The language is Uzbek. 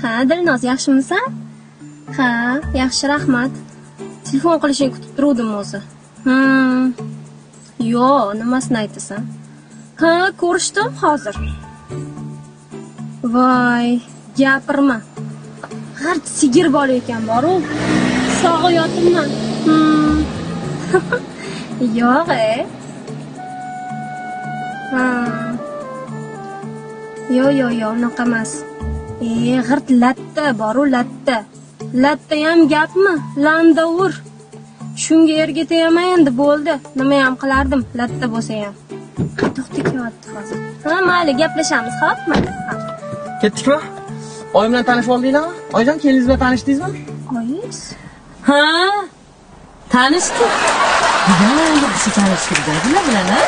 Ha, Dilnoz, yaxshimisan? Ha, yaxshi, rahmat. Telefon qilishingni kutib turdim o'zi. Yo, nimasini aytasan? Ha, ko'rishdim hozir. Voy, gapirma. G'art sigir bola ekan boru. Sog'ayotibman. Yo'q, Yo, unaqa emas. G'irt latta boru latta. Latta ham gapmi? Landovur. Shunga erga tegmay endi bo'ldi. Nima ham qilardim, latta bo'lsa ham. To'xta kelyapti hozir. Ha, mayli, gaplashamiz, xo'p? Mayli. Ketdikmi? Oyim bilan tanishib oldinglarmi? Oyjon, kelingiz bilan tanishdingizmi? Oyingiz? Ha? Tanishdik. Juda yaxshi tanishdik, dedilar bilan, ha?